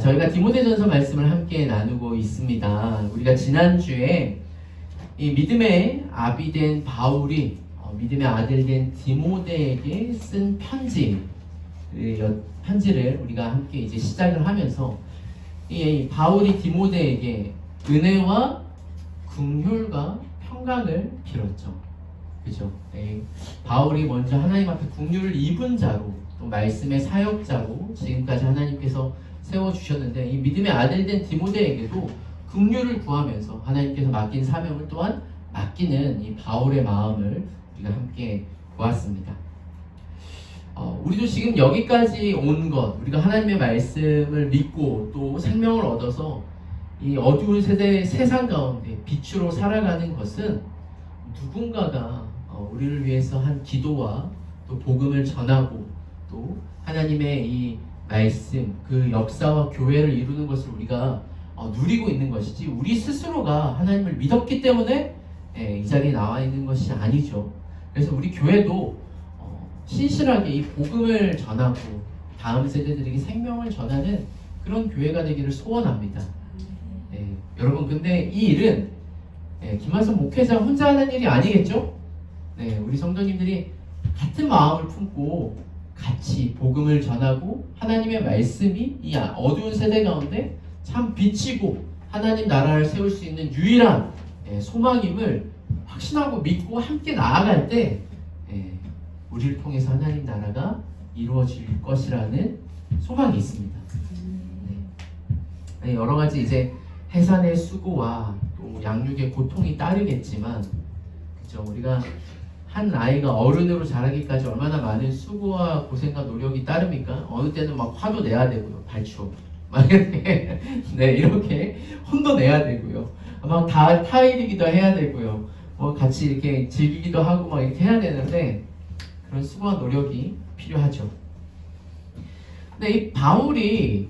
저희가 디모데전서 말씀을 함께 나누고 있습니다. 우리가 지난주에 이 믿음의 아비 된 바울이 믿음의 아들 된 디모데에게 쓴 편지를 우리가 함께 이제 시작을 하면서 이 바울이 디모데에게 은혜와 긍휼과 평강을 빌었죠. 그죠? 바울이 먼저 하나님 앞에 긍휼을 입은 자로 또 말씀의 사역자로 지금까지 하나님께서 세워주셨는데 이 믿음의 아들 된 디모데에게도 긍휼을 구하면서 하나님께서 맡긴 사명을 또한 맡기는 이 바울의 마음을 우리가 함께 보았습니다. 우리도 지금 여기까지 온 것, 우리가 하나님의 말씀을 믿고 또 생명을 얻어서 이 어두운 세상 가운데 빛으로 살아가는 것은 누군가가 우리를 위해서 한 기도와 또 복음을 전하고 또 하나님의 이 말씀, 그 역사와 교회를 이루는 것을 우리가 누리고 있는 것이지 우리 스스로가 하나님을 믿었기 때문에 이 자리에 나와 있는 것이 아니죠. 그래서 우리 교회도 신실하게 이 복음을 전하고 다음 세대들에게 생명을 전하는 그런 교회가 되기를 소원합니다. 여러분, 근데 이 일은 김한선 목회자 혼자 하는 일이 아니겠죠? 우리 성도님들이 같은 마음을 품고 같이 복음을 전하고 하나님의 말씀이 이 어두운 세대 가운데 참 빛이고 하나님 나라를 세울 수 있는 유일한 소망임을 확신하고 믿고 함께 나아갈 때 우리를 통해서 하나님 나라가 이루어질 것이라는 소망이 있습니다. 여러 가지 이제 해산의 수고와 또 양육의 고통이 따르겠지만, 그죠? 우리가 한 아이가 어른으로 자라기까지 얼마나 많은 수고와 고생과 노력이 따릅니까? 어느 때는 막 화도 내야 되고요, 발초. 막 이렇게, 이렇게 혼도 내야 되고요. 막 타일이기도 해야 되고요. 같이 이렇게 즐기기도 하고 막 이렇게 해야 되는데, 그런 수고와 노력이 필요하죠. 근데 이 바울이,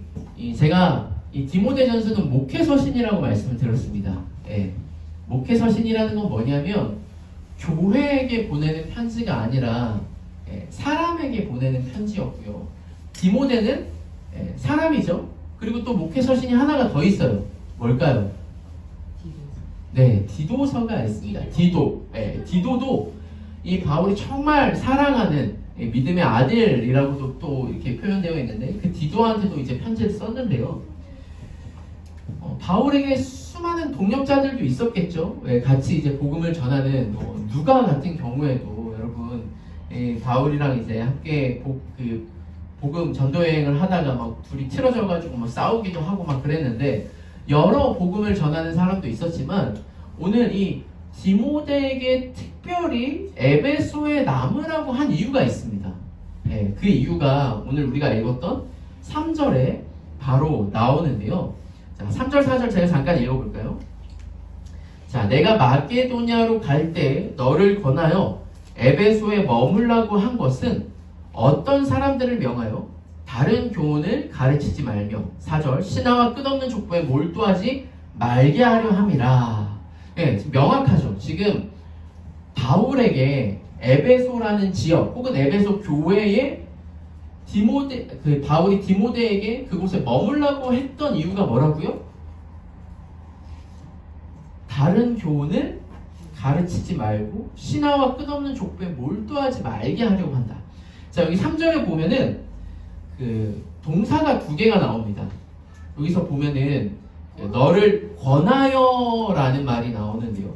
제가 이 디모데전서는 목회서신이라고 말씀을 드렸습니다. 목회서신이라는 건 뭐냐면 교회에게 보내는 편지가 아니라 사람에게 보내는 편지였고요. 디모데는 사람이죠. 그리고 또 목회서신이 하나가 더 있어요. 뭘까요? 디도서가 있습니다. 디도도 이 바울이 정말 사랑하는 믿음의 아들이라고도 또 이렇게 표현되어 있는데 그 디도한테도 이제 편지를 썼는데요. 바울에게 수많은 동역자들도 있었겠죠. 같이 이제 복음을 전하는 누가 같은 경우에도 여러분 바울이랑 이제 함께 복음 전도 여행을 하다가 막 둘이 틀어져가지고 막 싸우기도 하고 막 그랬는데 여러 복음을 전하는 사람도 있었지만 오늘 이 디모데에게 특별히 에베소에 남으라고 한 이유가 있습니다. 그 이유가 오늘 우리가 읽었던 3절에 바로 나오는데요. 자, 3절 4절 제가 잠깐 읽어볼까요? 자, 내가 마게도냐로 갈 때 너를 권하여 에베소에 머물라고 한 것은 어떤 사람들을 명하여 다른 교훈을 가르치지 말며 4절 신하와 끝없는 족보에 몰두하지 말게 하려 함이라. 명확하죠. 지금 바울에게 에베소라는 지역 혹은 에베소 교회에 바울이 디모데에게 그곳에 머물라고 했던 이유가 뭐라고요? 다른 교훈을 가르치지 말고 신하와 끝없는 족보에 몰두하지 말게 하려고 한다. 자, 여기 3절에 보면은 동사가 2개가 나옵니다. 여기서 보면은 너를 권하여 라는 말이 나오는데요.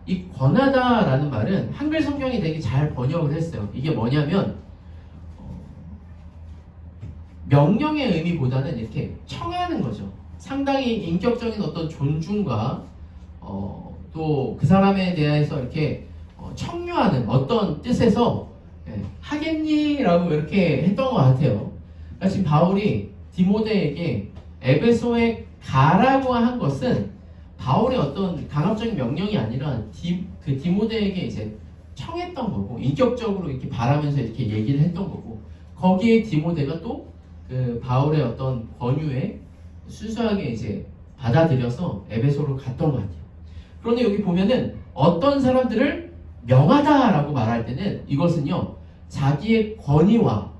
이 권하다 라는 말은 한글 성경이 되게 잘 번역을 했어요. 이게 뭐냐면 명령의 의미보다는 이렇게 청하는 거죠. 상당히 인격적인 어떤 존중과 또 그 사람에 대해서 이렇게 청유하는 어떤 뜻에서 하겠니? 라고 이렇게 했던 것 같아요. 그러니까 지금 바울이 디모데에게 에베소에 가라고 한 것은 바울의 어떤 강압적인 명령이 아니라 디모데에게 이제 청했던 거고 인격적으로 이렇게 바라면서 이렇게 얘기를 했던 거고 거기에 디모데가 또 바울의 어떤 권유에 순수하게 이제 받아들여서 에베소로 갔던 것 같아요. 그런데 여기 보면은 어떤 사람들을 명하다라고 말할 때는 이것은요 자기의 권위와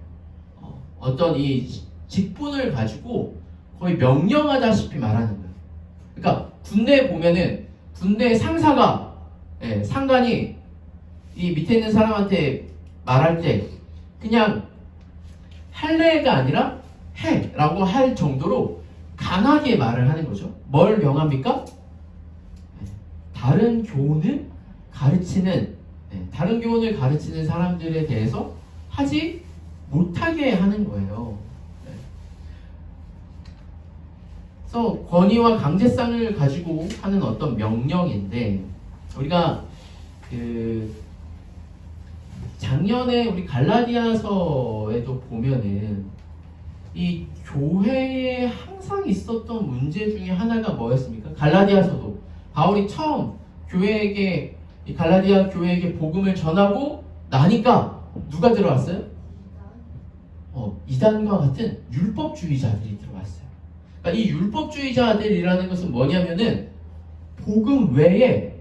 어떤 이 직분을 가지고 거의 명령하다시피 말하는 거예요. 그러니까 군대에 보면은 군대 상사가 상관이 이 밑에 있는 사람한테 말할 때 그냥 할래가 아니라 해라고 할 정도로 강하게 말을 하는 거죠. 뭘 명합니까? 다른 교훈을 가르치는 사람들에 대해서 하지 못하게 하는 거예요. 그래서 권위와 강제성을 가지고 하는 어떤 명령인데, 우리가 작년에 우리 갈라디아서에도 보면은 이 교회에 항상 있었던 문제 중에 하나가 뭐였습니까? 갈라디아서도 바울이 처음 교회에게, 이 갈라디아 교회에게 복음을 전하고 나니까 누가 들어왔어요? 이단과 같은 율법주의자들이 들어왔어요. 그러니까 이 율법주의자들이라는 것은 뭐냐면은 복음 외에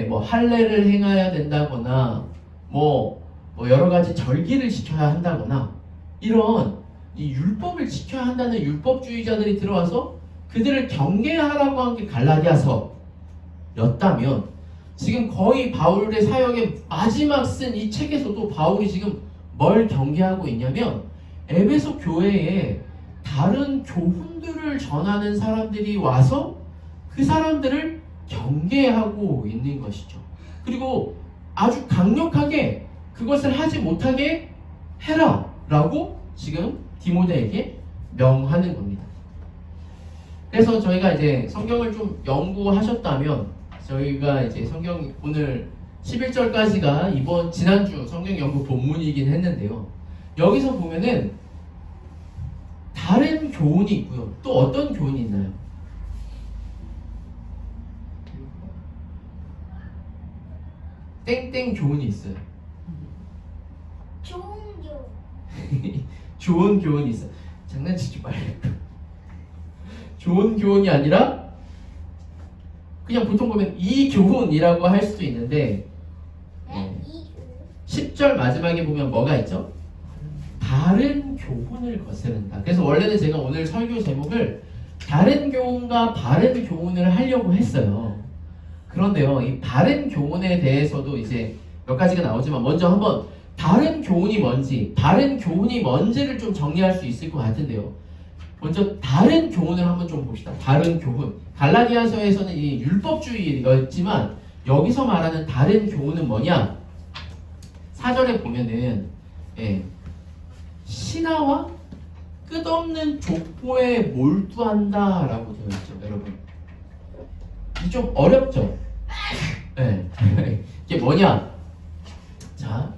뭐 할례를 행해야 된다거나 뭐 여러 가지 절기를 지켜야 한다거나 이런 이 율법을 지켜야 한다는 율법주의자들이 들어와서 그들을 경계하라고 한 게 갈라디아서였다면, 지금 거의 바울의 사역의 마지막 쓴 이 책에서도 바울이 지금 뭘 경계하고 있냐면 에베소 교회에 다른 교훈들을 전하는 사람들이 와서 그 사람들을 경계하고 있는 것이죠. 그리고 아주 강력하게 그것을 하지 못하게 해라 라고 지금 디모데에게 명하는 겁니다. 그래서 저희가 이제 성경을 좀 연구하셨다면, 저희가 이제 성경 오늘 11절까지가 지난주 성경 연구 본문이긴 했는데요. 여기서 보면은 다른 교훈이 있고요. 또 어떤 교훈이 있나요? 땡땡 교훈이 있어요. 좋은 교훈. 좋은 교훈이 있어. 장난치지 말고. 좋은 교훈이 아니라 그냥 보통 보면 이 교훈이라고 할 수도 있는데, 10절 마지막에 보면 뭐가 있죠? 바른 교훈을 거스른다. 그래서 원래는 제가 오늘 설교 제목을 다른 교훈과 바른 교훈을 하려고 했어요. 그런데요, 이 바른 교훈에 대해서도 이제 몇 가지가 나오지만, 먼저 한번 바른 교훈이 뭔지를 좀 정리할 수 있을 것 같은데요. 먼저 다른 교훈을 한번 좀 봅시다. 다른 교훈. 갈라디아서에서는 이 율법주의였지만 여기서 말하는 다른 교훈은 뭐냐? 4절에 보면은 신하와 끝없는 족보에 몰두한다라고 되어 있죠, 여러분. 이게 좀 어렵죠? 이게 뭐냐? 자,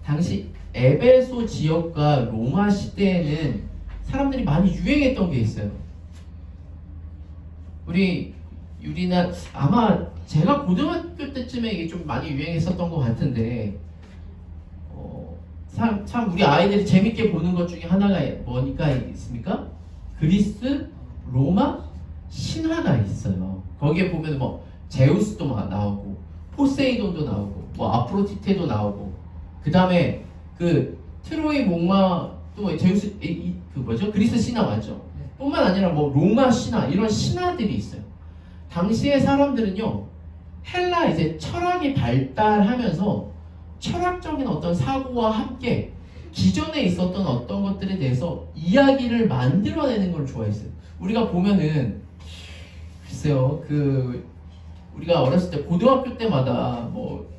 당시 에베소 지역과 로마 시대에는 사람들이 많이 유행했던 게 있어요. 우리나라 아마 제가 고등학교 때쯤에 이게 좀 많이 유행했었던 것 같은데, 참 우리 아이들이 재밌게 보는 것 중에 하나가 뭐니까 있습니까? 그리스, 로마 신화가 있어요. 거기에 보면 뭐 제우스도 나오고 포세이돈도 나오고 뭐 아프로디테도 나오고, 그 다음에 그 트로이 목마 또 제우스 그리스 신화 맞죠? 뿐만 아니라 뭐 로마 신화, 이런 신화들이 있어요. 당시의 사람들은요, 헬라 이제 철학이 발달하면서 철학적인 어떤 사고와 함께 기존에 있었던 어떤 것들에 대해서 이야기를 만들어내는 걸 좋아했어요. 우리가 보면은 글쎄요, 우리가 어렸을 때 고등학교 때마다 뭐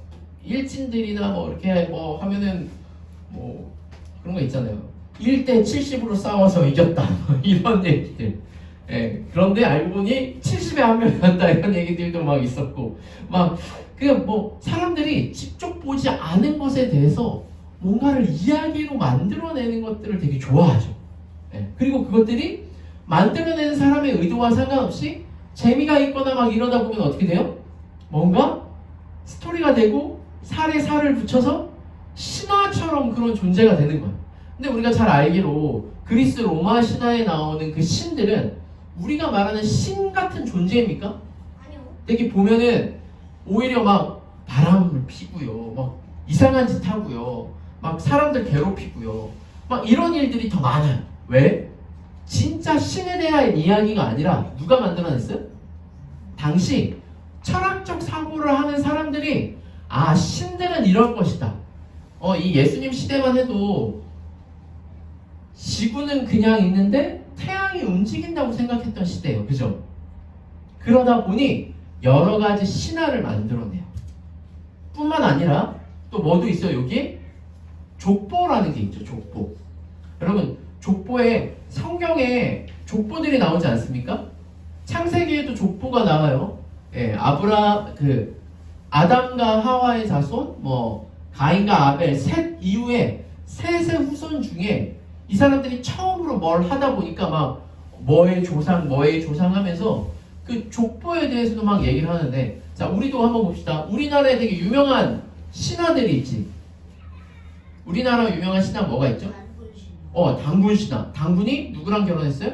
일진들이나 뭐 이렇게 뭐 하면은 뭐 그런 거 있잖아요. 1대 70으로 싸워서 이겼다 이런 얘기들. 그런데 알고 보니 70에 한 명이었다 이런 얘기들도 막 있었고, 막 그냥 뭐 사람들이 직접 보지 않은 것에 대해서 뭔가를 이야기로 만들어내는 것들을 되게 좋아하죠. 그리고 그것들이 만들어내는 사람의 의도와 상관없이 재미가 있거나 막 이러다 보면 어떻게 돼요? 뭔가 스토리가 되고 살에 살을 붙여서 신화처럼 그런 존재가 되는 거예요. 근데 우리가 잘 알기로 그리스 로마 신화에 나오는 그 신들은 우리가 말하는 신 같은 존재입니까? 아니요. 되게 보면은 오히려 막 바람을 피고요, 막 이상한 짓 하고요, 막 사람들 괴롭히고요, 막 이런 일들이 더 많아요. 왜? 진짜 신에 대한 이야기가 아니라 누가 만들어냈어요? 당시 철학적 사고를 하는 사람들이 아, 신들은 이럴 것이다. 이 예수님 시대만 해도 지구는 그냥 있는데 태양이 움직인다고 생각했던 시대예요. 그죠? 그러다 보니 여러 가지 신화를 만들어내요. 뿐만 아니라 또 뭐도 있어요. 여기 족보라는 게 있죠. 족보. 여러분 족보에 성경에 족보들이 나오지 않습니까? 창세기에도 족보가 나와요. 예, 아담과 하와의 자손, 가인과 아벨, 셋 이후에 셋의 후손 중에 이 사람들이 처음으로 뭘 하다 보니까 막 뭐의 조상 하면서 그 족보에 대해서도 막 얘기를 하는데, 자, 우리도 한번 봅시다. 우리나라에 되게 유명한 신화들이 있지. 우리나라 유명한 신화 뭐가 있죠? 당군 신화. 당군이 누구랑 결혼했어요?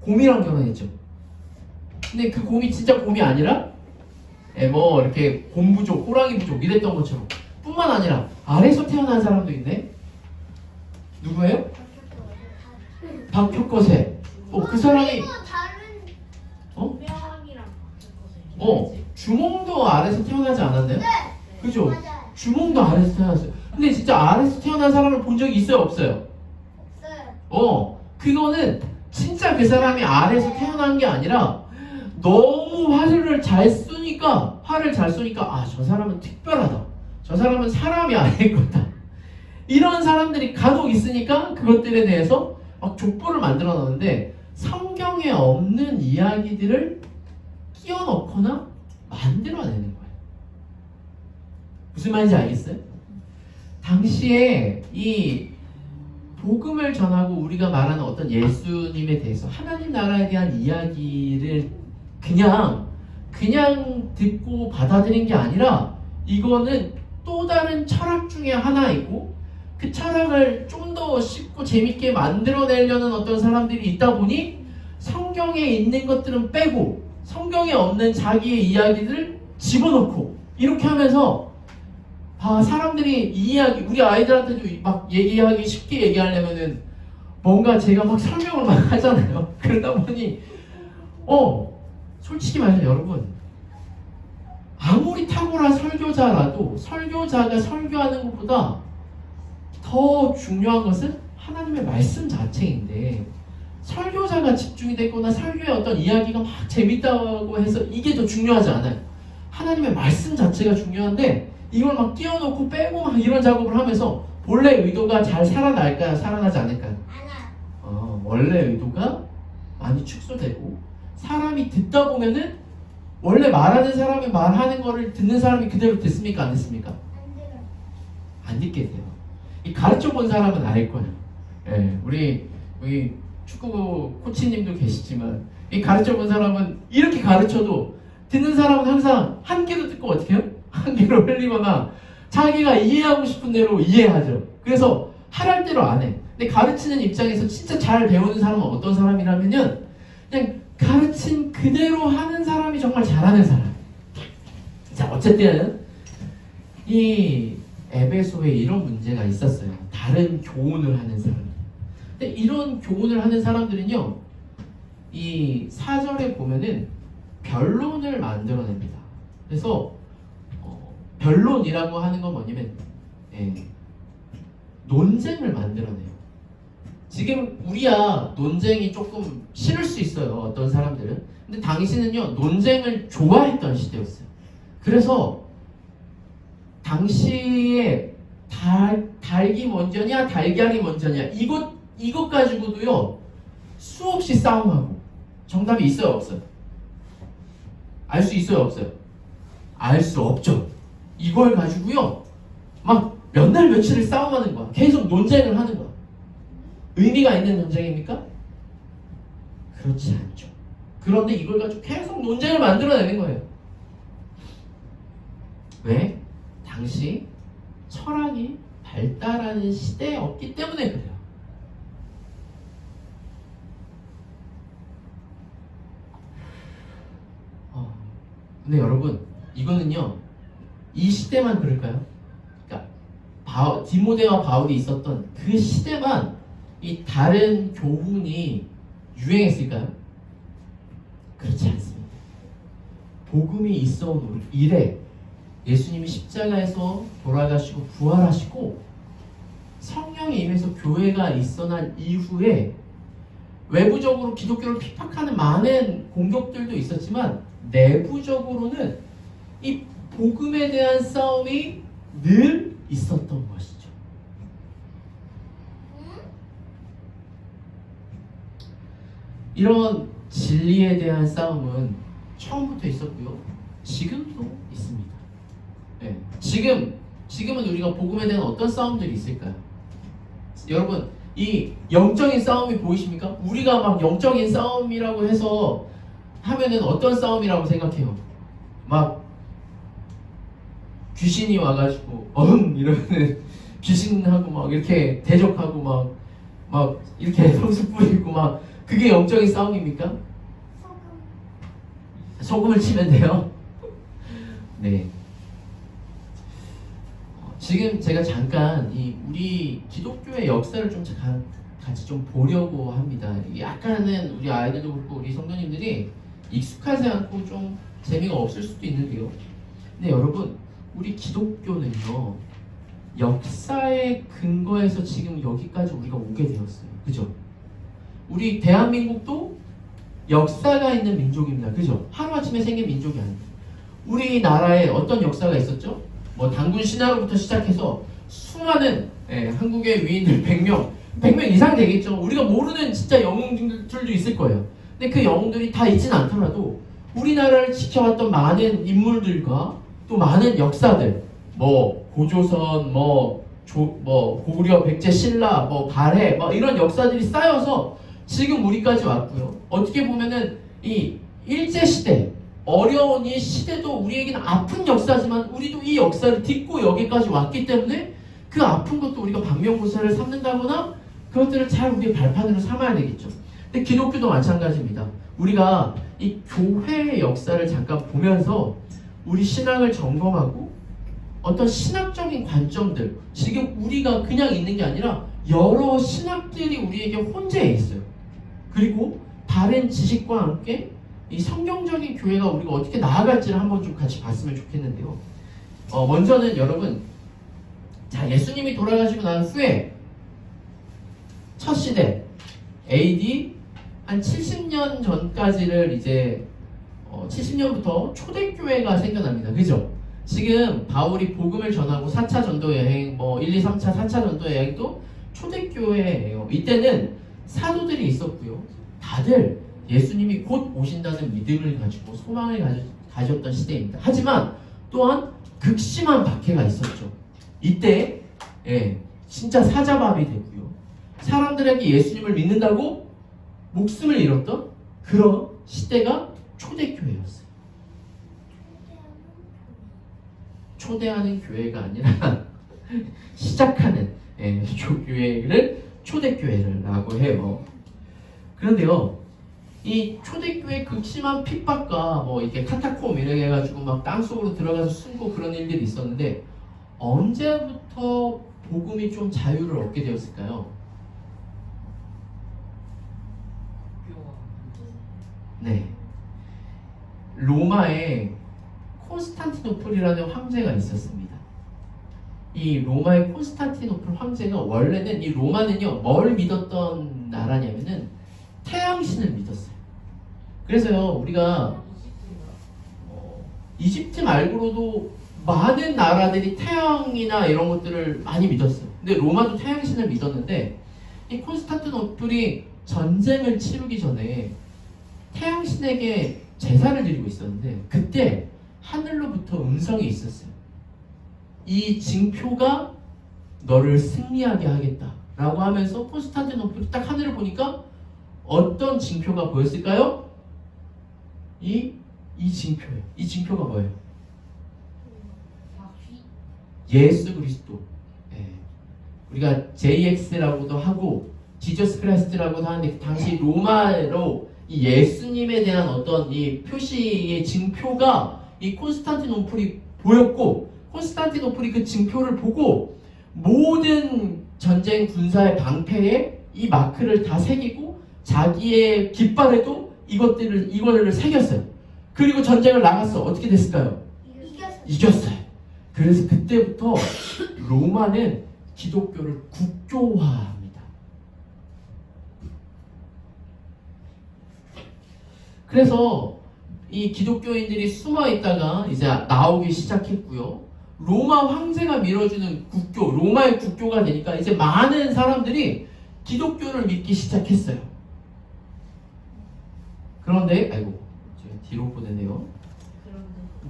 곰이랑 결혼했죠. 근데 그 곰이 진짜 곰이 아니라 이렇게 곰부족, 호랑이 부족 이랬던 것처럼. 뿐만 아니라 아래에서 태어난 사람도 있네. 누구예요? 박혁거세. 그 사람이 주몽도 아래에서 태어나지 않았나요? 네. 그죠? 맞아요. 주몽도 아래에서 태어났어요. 근데 진짜 아래에서 태어난 사람을 본 적이 있어요? 없어요? 그거는 진짜 그 사람이 아래에서 태어난 게 아니라 너무 화를 잘 쏘니까 아, 저 사람은 특별하다. 저 사람은 사람이 아닐 거다. 이런 사람들이 간혹 있으니까 그것들에 대해서 막 족보를 만들어 놓는데 성경에 없는 이야기들을 끼워 넣거나 만들어내는 거예요. 무슨 말인지 알겠어요? 당시에 이 복음을 전하고 우리가 말하는 어떤 예수님에 대해서 하나님 나라에 대한 이야기를 그냥 듣고 받아들인 게 아니라 이거는 또 다른 철학 중에 하나이고 그 철학을 좀 더 쉽고 재밌게 만들어내려는 어떤 사람들이 있다 보니 성경에 있는 것들은 빼고 성경에 없는 자기의 이야기들을 집어넣고 이렇게 하면서 사람들이 이 이야기, 우리 아이들한테도 막 얘기하기 쉽게 얘기하려면은 뭔가 제가 막 설명을 막 하잖아요. 그러다 보니 솔직히 말해서 여러분 아무리 탁월한 설교자라도 설교자가 설교하는 것보다 더 중요한 것은 하나님의 말씀 자체인데 설교자가 집중이 됐거나 설교의 어떤 이야기가 막 재밌다고 해서 이게 더 중요하지 않아요. 하나님의 말씀 자체가 중요한데 이걸 막 끼워놓고 빼고 막 이런 작업을 하면서 본래 의도가 잘 살아날까요? 살아나지 않을까요? 원래 의도가 많이 축소되고 사람이 듣다 보면은 원래 말하는 사람이 말하는 거를 듣는 사람이 그대로 듣습니까? 안 듣습니까? 안 듣게 돼요. 이 가르쳐 본 사람은 알 거예요. 우리 축구 코치님도 계시지만 이 가르쳐 본 사람은 이렇게 가르쳐도 듣는 사람은 항상 한 귀로 듣고 어떻게 해요? 한 귀로 흘리거나 자기가 이해하고 싶은 대로 이해하죠. 그래서 하랄 대로 안 해. 근데 가르치는 입장에서 진짜 잘 배우는 사람은 어떤 사람이라면은 그냥 가르친 그대로 하는 사람이 정말 잘하는 사람. 자, 어쨌든 이 에베소에 이런 문제가 있었어요. 다른 교훈을 하는 사람. 근데 이런 교훈을 하는 사람들은요, 이 4절에 보면은 변론을 만들어냅니다. 그래서 변론이라고 하는 건 뭐냐면 논쟁을 만들어내요. 지금 우리야 논쟁이 조금 싫을 수 있어요. 어떤 사람들은. 근데 당시는요 논쟁을 좋아했던 시대였어요. 그래서 당시에 닭이 먼저냐 달걀이 먼저냐 이것 가지고도요 수없이 싸움하고 정답이 있어요 없어요? 알 수 있어요 없어요? 알 수 없죠. 이걸 가지고요 막 몇 날 며칠을 싸움하는 거야. 계속 논쟁을 하는 거야. 의미가 있는 논쟁입니까? 그렇지 않죠. 그런데 이걸 가지고 계속 논쟁을 만들어내는 거예요. 왜? 당시 철학이 발달하는 시대였기 때문에 그래요. 근데 여러분 이거는요 이 시대만 그럴까요? 그러니까 디모데와 바울이 있었던 그 시대만 이 다른 교훈이 유행했을까요? 그렇지 않습니다. 복음이 있어온 이래 예수님이 십자가에서 돌아가시고 부활하시고 성령이 임해서 교회가 있어난 이후에 외부적으로 기독교를 핍박하는 많은 공격들도 있었지만 내부적으로는 이 복음에 대한 싸움이 늘 있었던 것이죠. 이런 진리에 대한 싸움은 처음부터 있었고요. 지금도 있습니다. 네. 지금은 우리가 복음에 대한 어떤 싸움들이 있을까요? 여러분, 이 영적인 싸움이 보이십니까? 우리가 막 영적인 싸움이라고 해서 하면은 어떤 싸움이라고 생각해요? 막 귀신이 와가지고 이러면은 귀신하고 막 이렇게 대적하고 막 이렇게 성수 뿌리고 막 그게 영적인 싸움입니까? 소금을 치면 돼요. 네. 지금 제가 잠깐 이 우리 기독교의 역사를 좀 같이 좀 보려고 합니다. 약간은 우리 아이들도 그렇고 우리 성도님들이 익숙하지 않고 좀 재미가 없을 수도 있는데요. 근데 여러분, 우리 기독교는요, 역사의 근거에서 지금 여기까지 우리가 오게 되었어요. 그죠? 우리 대한민국도 역사가 있는 민족입니다. 그죠? 하루아침에 생긴 민족이 아니에요. 우리나라에 어떤 역사가 있었죠? 뭐 당군 신화로부터 시작해서 수많은 한국의 위인들 100명 이상 되겠죠. 우리가 모르는 진짜 영웅들도 있을 거예요. 근데 그 영웅들이 다 있진 않더라도 우리나라를 지켜왔던 많은 인물들과 또 많은 역사들, 뭐 고조선, 뭐 고구려, 백제, 신라, 뭐 발해, 뭐 이런 역사들이 쌓여서 지금 우리까지 왔고요. 어떻게 보면은 이 일제시대, 어려운 이 시대도 우리에게는 아픈 역사지만 우리도 이 역사를 딛고 여기까지 왔기 때문에 그 아픈 것도 우리가 반면교사를 삼는다거나 그것들을 잘 우리의 발판으로 삼아야 되겠죠. 근데 기독교도 마찬가지입니다. 우리가 이 교회의 역사를 잠깐 보면서 우리 신앙을 점검하고 어떤 신학적인 관점들, 지금 우리가 그냥 있는 게 아니라 여러 신학들이 우리에게 혼재해 있어요. 그리고 다른 지식과 함께 이 성경적인 교회가 우리가 어떻게 나아갈지를 한번 좀 같이 봤으면 좋겠는데요. 먼저는 여러분, 자, 예수님이 돌아가시고 난 후에 첫 시대 AD 한 70년 전까지를 이제 70년부터 초대교회가 생겨납니다. 그죠? 지금 바울이 복음을 전하고 4차 전도 여행, 1, 2, 3차, 4차 전도 여행도 초대교회예요. 이때는 사도들이 있었고요. 다들 예수님이 곧 오신다는 믿음을 가지고 소망을 가졌던 시대입니다. 하지만 또한 극심한 박해가 있었죠. 이때 진짜 사자밥이 되고요. 사람들에게 예수님을 믿는다고 목숨을 잃었던 그런 시대가 초대교회였어요. 초대하는 교회가 아니라 시작하는 교회를 초대교회라고 해요. 그런데요, 이 초대교회 극심한 핍박과 이게 카타콤 이렇게 해가지고 막 땅속으로 들어가서 숨고 그런 일들이 있었는데 언제부터 복음이 좀 자유를 얻게 되었을까요? 네, 로마에 콘스탄티노플이라는 황제가 있었습니다. 이 로마의 콘스탄티노플 황제가 원래는 이 로마는요, 뭘 믿었던 나라냐면은 태양신을 믿었어요. 그래서요, 우리가 이집트 말고도 많은 나라들이 태양이나 이런 것들을 많이 믿었어요. 근데 로마도 태양신을 믿었는데 이 콘스탄티노플이 전쟁을 치르기 전에 태양신에게 제사를 드리고 있었는데 그때 하늘로부터 음성이 있었어요. 이 징표가 너를 승리하게 하겠다 라고 하면서 콘스탄티노플이 딱 하늘을 보니까 어떤 징표가 보였을까요? 이 징표예요. 이 징표가 뭐예요? 예수 그리스도. 우리가 JX라고도 하고 지저스 크라이스트라고도 하는데 당시 로마로 이 예수님에 대한 어떤 이 표시의 징표가 이 콘스탄티노플이 보였고 콘스탄티노플이 그 징표를 보고 모든 전쟁 군사의 방패에 이 마크를 다 새기고 자기의 깃발에도 이거를 새겼어요. 그리고 전쟁을 나갔어. 어떻게 됐을까요? 이겼어요. 그래서 그때부터 로마는 기독교를 국교화합니다. 그래서 이 기독교인들이 숨어 있다가 이제 나오기 시작했고요. 로마 황제가 밀어주는 국교, 로마의 국교가 되니까 이제 많은 사람들이 기독교를 믿기 시작했어요. 그런데 아이고 제가 뒤로 보내네요.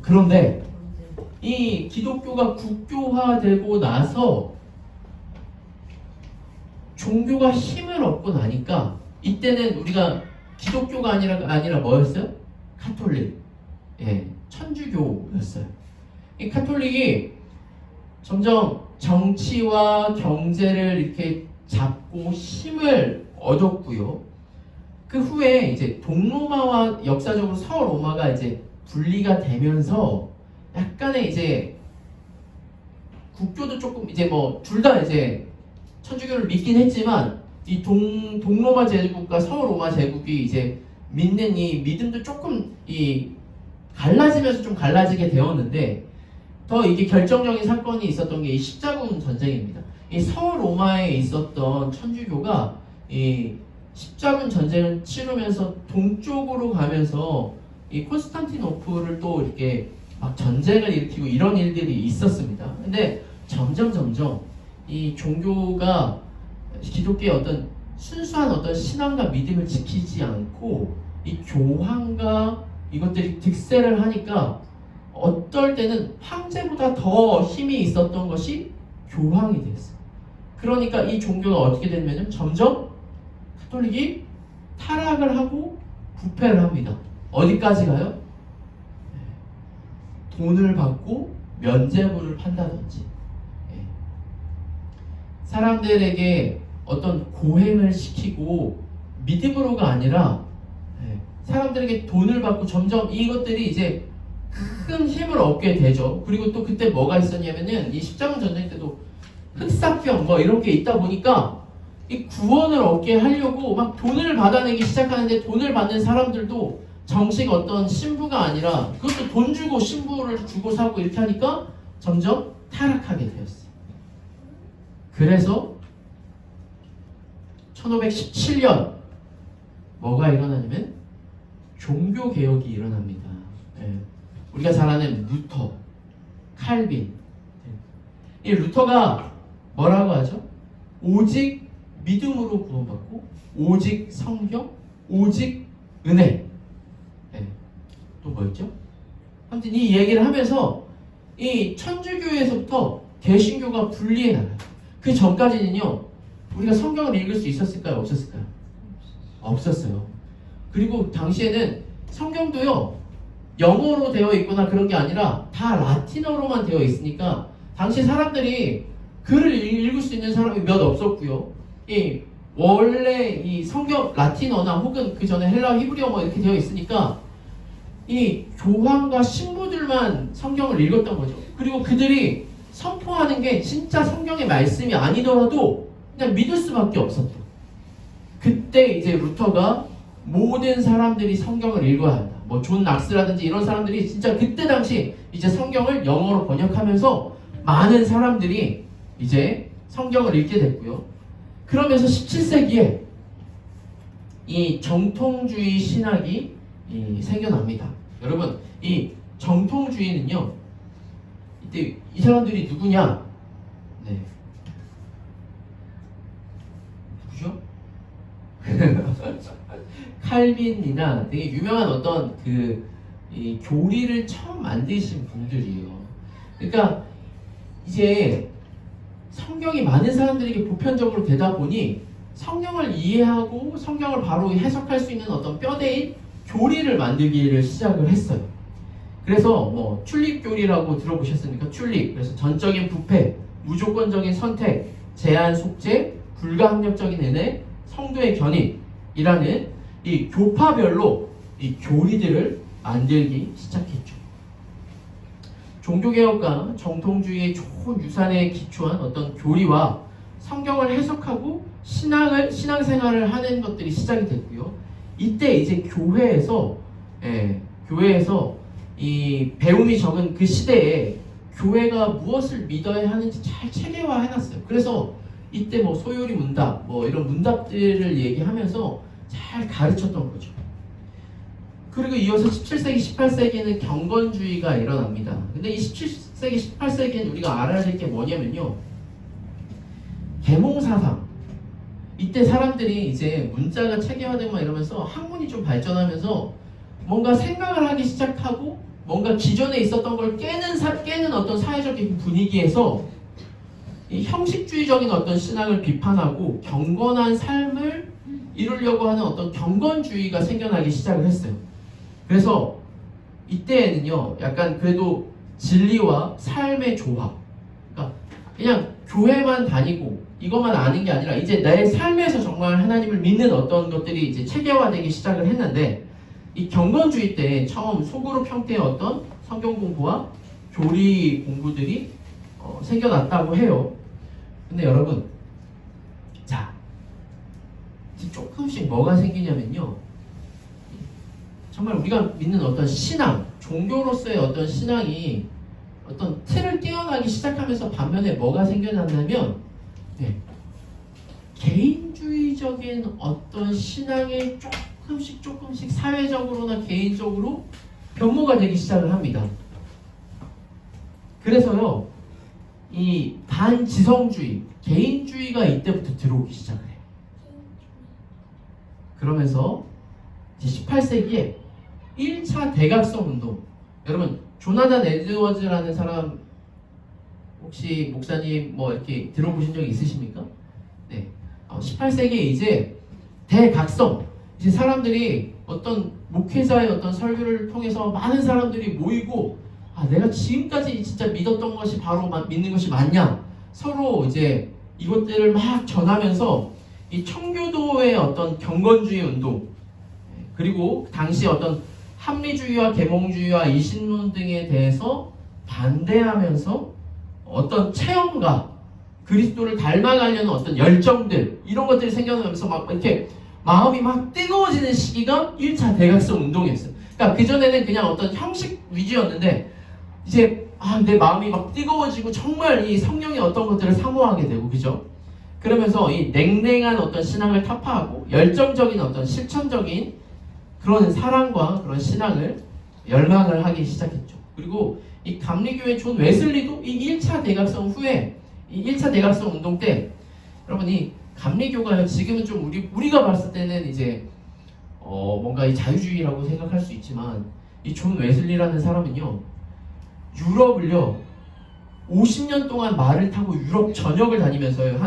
그런데 이 기독교가 국교화되고 나서 종교가 힘을 얻고 나니까 이때는 우리가 기독교가 아니라 뭐였어요? 카톨릭, 천주교였어요. 이 카톨릭이 점점 정치와 경제를 이렇게 잡고 힘을 얻었고요. 그 후에 이제 동로마와 역사적으로 서로마가 이제 분리가 되면서 약간의 이제 국교도 조금 이제 뭐 둘 다 이제 천주교를 믿긴 했지만 이 동로마 제국과 서로마 제국이 이제 믿는 이 믿음도 조금 이 갈라지면서 좀 갈라지게 되었는데 더 이게 결정적인 사건이 있었던 게 이 십자군 전쟁입니다. 이 서로마에 있었던 천주교가 이 십자군 전쟁을 치르면서 동쪽으로 가면서 이 콘스탄티노플을 또 이렇게 막 전쟁을 일으키고 이런 일들이 있었습니다. 근데 점점 이 종교가 기독교의 어떤 순수한 어떤 신앙과 믿음을 지키지 않고 이 교황과 이것들이 득세를 하니까 어떨 때는 황제보다 더 힘이 있었던 것이 교황이 됐어요. 그러니까 이 종교가 어떻게 되냐면 점점 카톨릭이 타락을 하고 부패를 합니다. 어디까지 가요? 돈을 받고 면죄부를 판다든지 사람들에게 어떤 고행을 시키고 믿음으로가 아니라 사람들에게 돈을 받고 점점 이것들이 이제 큰 힘을 얻게 되죠. 그리고 또 그때 뭐가 있었냐면은 이 십자군 전쟁 때도 흑사병 뭐 이런 게 있다 보니까 이 구원을 얻게 하려고 막 돈을 받아내기 시작하는데 돈을 받는 사람들도 정식 어떤 신부가 아니라 그것도 돈 주고 신부를 주고 사고 이렇게 하니까 점점 타락하게 되었어요. 그래서 1517년 뭐가 일어나냐면 종교개혁이 일어납니다. 우리가 잘 아는 루터, 칼빈. 이 루터가 뭐라고 하죠? 오직 믿음으로 구원받고 오직 성경, 오직 은혜. 또 뭐였죠? 아무튼 이 얘기를 하면서 이 천주교에서부터 개신교가 분리해 나가요. 그 전까지는요 우리가 성경을 읽을 수 있었을까요? 없었을까요? 없었어요. 그리고 당시에는 성경도요 영어로 되어 있거나 그런 게 아니라 다 라틴어로만 되어 있으니까 당시 사람들이 글을 읽을 수 있는 사람이 몇 없었고요. 원래 이 성경 라틴어나 혹은 그 전에 헬라 히브리어 뭐 이렇게 되어 있으니까 이 교황과 신부들만 성경을 읽었던 거죠. 그리고 그들이 선포하는 게 진짜 성경의 말씀이 아니더라도 그냥 믿을 수밖에 없었죠. 그때 이제 루터가 모든 사람들이 성경을 읽어야 한다. 뭐 존 낙스라든지 이런 사람들이 진짜 그때 당시 이제 성경을 영어로 번역하면서 많은 사람들이 이제 성경을 읽게 됐고요. 그러면서 17세기에 이 정통주의 신학이 생겨납니다. 여러분, 이 정통주의는요, 이때 이 사람들이 누구냐? 네. 누구죠? 칼빈이나 되게 유명한 어떤 이 교리를 처음 만드신 분들이에요. 그러니까 이제 성경이 많은 사람들에게 보편적으로 되다 보니 성경을 이해하고 성경을 바로 해석할 수 있는 어떤 뼈대인 교리를 만들기를 시작을 했어요. 그래서 뭐 튤립 교리라고 들어보셨습니까? 튤립. 그래서 전적인 부패, 무조건적인 선택, 제한 속죄, 불가항력적인 은혜, 성도의 견인이라는 이 교파별로 이 교리들을 만들기 시작했죠. 종교개혁과 정통주의의 좋은 유산에 기초한 어떤 교리와 성경을 해석하고 신앙생활을 하는 것들이 시작이 됐고요. 이때 이제 교회에서 이 배움이 적은 그 시대에 교회가 무엇을 믿어야 하는지 잘 체계화 해놨어요. 그래서 이때 뭐 소요리 문답, 뭐 이런 문답들을 얘기하면서 잘 가르쳤던 거죠. 그리고 이어서 17세기, 18세기에는 경건주의가 일어납니다. 근데 이 17세기, 18세기에는 우리가 알아야 될 게 뭐냐면요. 계몽사상. 이때 사람들이 이제 문자가 체계화되고 이러면서 학문이 좀 발전하면서 뭔가 생각을 하기 시작하고 뭔가 기존에 있었던 걸 깨는 어떤 사회적인 분위기에서 이 형식주의적인 어떤 신앙을 비판하고 경건한 삶을 이루려고 하는 어떤 경건주의가 생겨나기 시작을 했어요. 그래서 이때에는요, 약간 그래도 진리와 삶의 조화. 그러니까 그냥 교회만 다니고 이것만 아는 게 아니라 이제 내 삶에서 정말 하나님을 믿는 어떤 것들이 이제 체계화되기 시작을 했는데 이 경건주의 때 처음 소그룹 형태의 어떤 성경 공부와 교리 공부들이 생겨났다고 해요. 근데 여러분, 자, 조금씩 뭐가 생기냐면요. 정말 우리가 믿는 어떤 신앙, 종교로서의 어떤 신앙이 어떤 틀을 뛰어나기 시작하면서 반면에 뭐가 생겨났냐면 개인주의적인 어떤 신앙이 조금씩 사회적으로나 개인적으로 변모가 되기 시작을 합니다. 그래서요, 이 반지성주의, 개인주의가 이때부터 들어오기 시작을 해요. 그러면서 18세기에 1차 대각성 운동, 여러분 조나단 에드워즈라는 사람 혹시 목사님 뭐 이렇게 들어보신 적 있으십니까? 네, 18세기에 이제 대각성, 이제 사람들이 어떤 목회자의 어떤 설교를 통해서 많은 사람들이 모이고 내가 지금까지 진짜 믿었던 것이 바로 믿는 것이 맞냐, 서로 이제 이것들을 막 전하면서 이 청교도의 어떤 경건주의 운동, 그리고 당시 어떤 합리주의와 계몽주의와 이신론 등에 대해서 반대하면서 어떤 체험과 그리스도를 닮아가려는 어떤 열정들, 이런 것들이 생겨나면서 막 이렇게 마음이 막 뜨거워지는 시기가 1차 대각성 운동이었어요. 그러니까 그전에는 그냥 어떤 형식 위주였는데 이제 내 마음이 막 뜨거워지고 정말 이 성령의 어떤 것들을 사모하게 되고, 그죠? 그러면서 이 냉랭한 어떤 신앙을 타파하고 열정적인 어떤 실천적인 그런 사랑과 그런 신앙을 열망을 하기 시작했죠. 그리고 이 감리교회 존 웨슬리도 이 1차 대각성 후에, 이 1차 대각성 운동 때, 여러분 이 감리교가 지금은 좀 우리가 봤을 때는 이제 뭔가 이 자유주의라고 생각할 수 있지만, 이 존 웨슬리라는 사람은요, 유럽을요 50년 동안 말을 타고 유럽 전역을 다니면서요,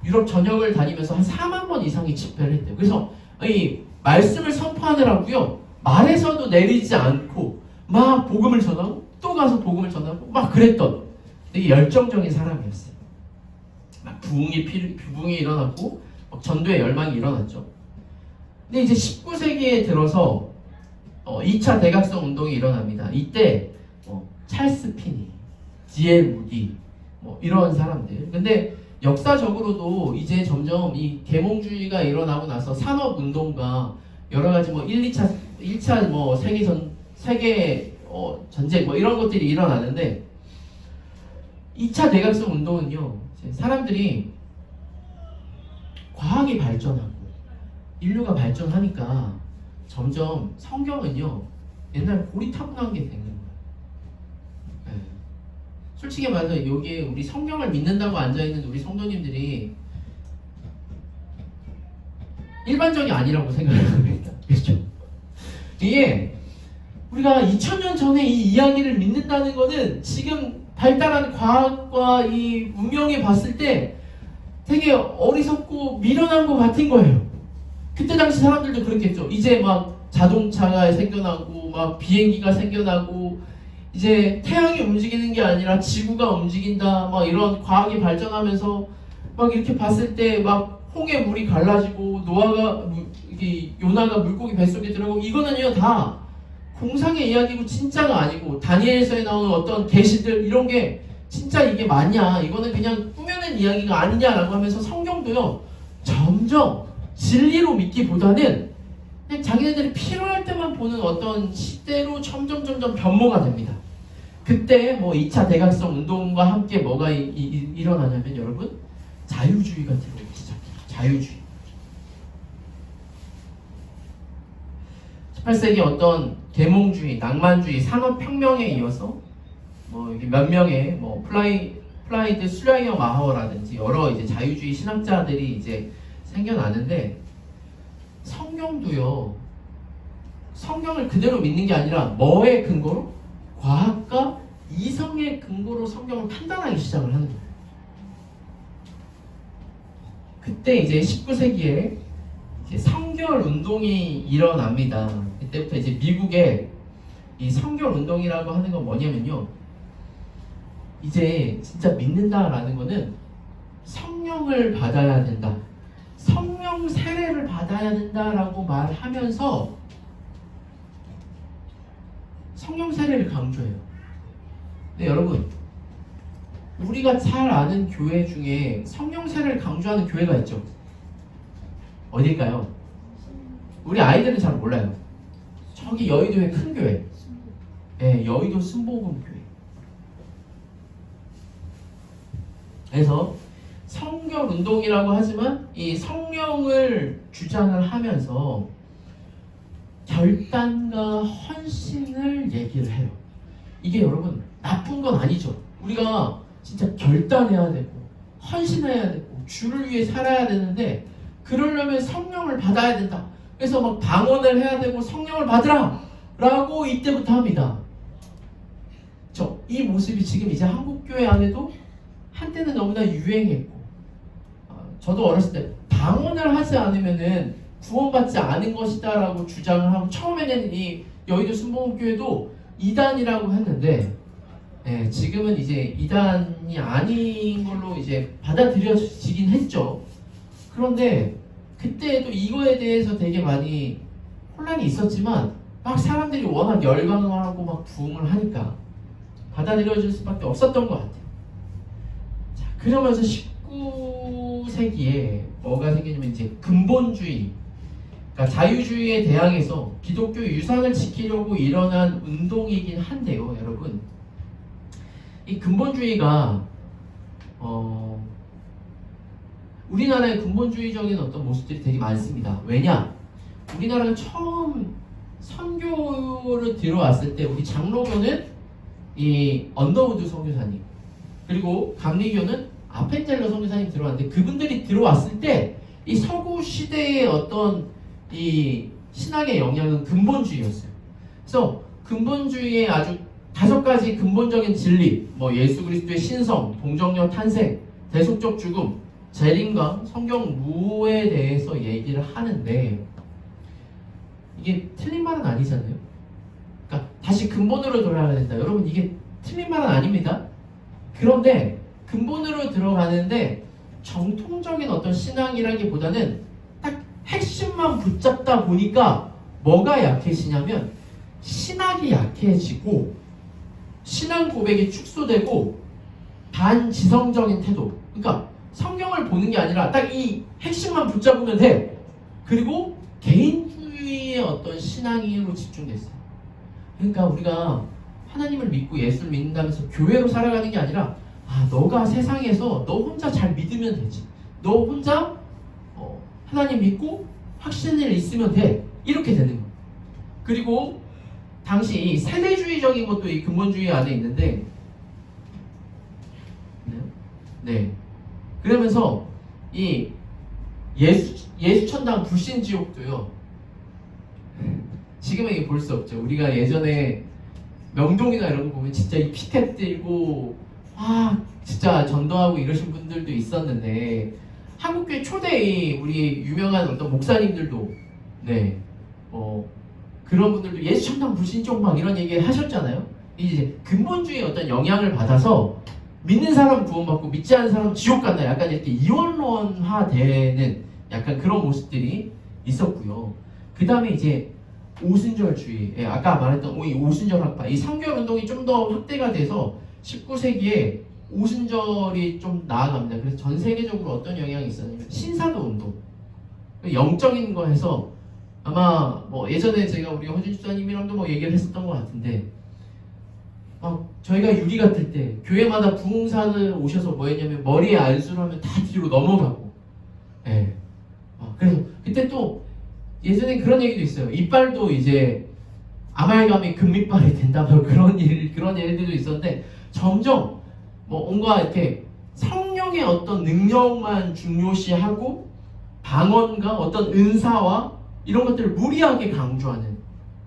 유럽 전역을 다니면서 한 4만 번 이상의 집회를 했대요. 그래서 이 말씀을 선포하느라고요, 말에서도 내리지 않고 막 복음을 전하고 또 가서 복음을 전하고 막 그랬던 되게 열정적인 사람이었어요. 막 부흥이 일어났고 전도의 열망이 일어났죠. 근데 이제 19세기에 들어서 2차 대각성 운동이 일어납니다. 이때 찰스 피니, D.L. 무디 이런 사람들. 근데 역사적으로도 이제 점점 이 계몽주의가 일어나고 나서 산업운동과 여러 가지 1차 세계 전쟁 이런 것들이 일어나는데, 2차 대각성 운동은요, 사람들이 과학이 발전하고 인류가 발전하니까 점점 성경은요, 옛날 고리타분한 게 되는 거예요. 솔직히 말해서 여기에 우리 성경을 믿는다고 앉아있는 우리 성도님들이 일반적이 아니라고 생각을 합니다. 그렇죠? 이게 우리가 2000년 전에 이 이야기를 믿는다는 거는 지금 발달한 과학과 이 문명에 봤을 때 되게 어리석고 미련한 것 같은 거예요. 그때 당시 사람들도 그랬겠죠. 이제 막 자동차가 생겨나고 막 비행기가 생겨나고 이제 태양이 움직이는 게 아니라 지구가 움직인다, 막 이런 과학이 발전하면서 막 이렇게 봤을 때 막 홍해 물이 갈라지고 요나가 물고기 뱃속에 들어가고, 이거는요 다 공상의 이야기고 진짜가 아니고, 다니엘서에 나오는 어떤 계시들 이런 게 진짜 이게 맞냐, 이거는 그냥 꾸며낸 하는 이야기가 아니냐라고 하면서 성경도요 점점 진리로 믿기보다는 그냥 자기네들이 필요할 때만 보는 어떤 시대로 점점 변모가 됩니다. 그때 뭐 2차 대각성 운동과 함께 뭐가 일어나냐면 여러분 자유주의가 들어오기 시작해요. 자유주의. 18세기 어떤 계몽주의, 낭만주의, 산업혁명에 이어서 뭐 이게 몇 명의 뭐 플라이드 슬라이어 마하어라든지 여러 이제 자유주의 신학자들이 이제 생겨나는데 성경도요. 성경을 그대로 믿는 게 아니라 뭐의 근거로? 과학과 이성의 근거로 성경을 판단하기 시작을 하는 거예요. 그때 이제 19세기에 이제 성결 운동이 일어납니다. 그때부터 이제 미국의 이 성결 운동이라고 하는 건 뭐냐면요. 이제 진짜 믿는다라는 거는 성령을 받아야 된다. 성령 세례를 받아야 된다라고 말하면서 성령 세례를 강조해요. 근데 여러분, 우리가 잘 아는 교회 중에 성령 세례를 강조하는 교회가 있죠. 어딜까요? 우리 아이들은 잘 몰라요. 저기 여의도의 큰 교회. 네, 여의도 순복음 교회. 그래서 성결 운동이라고 하지만 이 성령을 주장을 하면서 결단과 헌신을 얘기를 해요. 이게 여러분 나쁜 건 아니죠. 우리가 진짜 결단해야 되고 헌신해야 되고 주를 위해 살아야 되는데 그러려면 성령을 받아야 된다. 그래서 막 방언을 해야 되고 성령을 받으라 라고 이때부터 합니다. 이 모습이 지금 이제 한국교회 안에도 한때는 너무나 유행했고 저도 어렸을 때 방언을 하지 않으면은 구원받지 않은 것이다 라고 주장을 하고 처음에는 이 여의도 순복음교회도 이단이라고 했는데 지금은 이제 이단이 아닌 걸로 이제 받아들여지긴 했죠. 그런데 그때도 이거에 대해서 되게 많이 혼란이 있었지만 막 사람들이 워낙 열광을 하고 막 부흥을 하니까 받아들여질 수밖에 없었던 것 같아요. 자, 그러면서 19세기에 뭐가 생기냐면 이제 근본주의, 그러니까 자유주의에 대항해서 기독교 유산을 지키려고 일어난 운동이긴 한데요, 여러분. 이 근본주의가 우리나라의 근본주의적인 어떤 모습들이 되게 많습니다. 왜냐? 우리나라가 처음 선교를 들어왔을 때 우리 장로교는 이 언더우드 선교사님, 그리고 감리교는 아펜젤러 선교사님 들어왔는데 그분들이 들어왔을 때 이 서구 시대의 어떤 이 신학의 영향은 근본주의였어요. 그래서 근본주의의 아주 5가지 근본적인 진리, 뭐 예수 그리스도의 신성, 동정녀 탄생, 대속적 죽음, 재림과 성경 무에 대해서 얘기를 하는데 이게 틀린 말은 아니잖아요. 그러니까 다시 근본으로 돌아가야 된다. 여러분 이게 틀린 말은 아닙니다. 그런데 근본으로 들어가는데 정통적인 어떤 신앙이라기보다는 딱 핵심만 붙잡다 보니까 뭐가 약해지냐면 신학이 약해지고 신앙 고백이 축소되고 반지성적인 태도, 그러니까 성경을 보는 게 아니라 딱 이 핵심만 붙잡으면 돼. 그리고 개인주의의 어떤 신앙으로 집중됐어요. 그러니까 우리가 하나님을 믿고 예수를 믿는다면서 교회로 살아가는 게 아니라 너가 세상에서 너 혼자 잘 믿으면 되지. 너 혼자 하나님 믿고 확신을 있으면 돼. 이렇게 되는 거예요. 그리고 당시 이 세대주의적인 것도 이 근본주의 안에 있는데 네. 그러면서 이 예수천당 불신지옥도요. 지금은 이게 볼 수 없죠. 우리가 예전에 명동이나 이런 거 보면 진짜 이 피켓 들고 진짜 전도하고 이러신 분들도 있었는데 한국교회 초대의 우리 유명한 어떤 목사님들도 그런 분들도 예수천당 불신지옥 막 이런 얘기 하셨잖아요. 이제 근본주의 어떤 영향을 받아서 믿는 사람 구원받고 믿지 않는 사람 지옥 간다. 약간 이렇게 이원론화되는 약간 그런 모습들이 있었고요. 그 다음에 이제 오순절주의, 아까 말했던 이 오순절 학파, 이 성결운동이 좀 더 확대가 돼서 19세기에 오순절이 좀 나아갑니다. 그래서 전 세계적으로 어떤 영향이 있었냐면 신사도 운동, 영적인 거 해서 아마 뭐 예전에 제가 우리 허준 집사님이랑도 뭐 얘기를 했었던 것 같은데 저희가 유리 같을 때 교회마다 부흥사를 오셔서 뭐 했냐면 머리에 안수를 하면 다 뒤로 넘어가고 그래서 그때 또 예전에 그런 얘기도 있어요. 이빨도 이제 아말감이 금이빨이 된다 뭐 그런 일들도 있었는데 점점 뭔가 이렇게 성령의 어떤 능력만 중요시하고 방언과 어떤 은사와 이런 것들을 무리하게 강조하는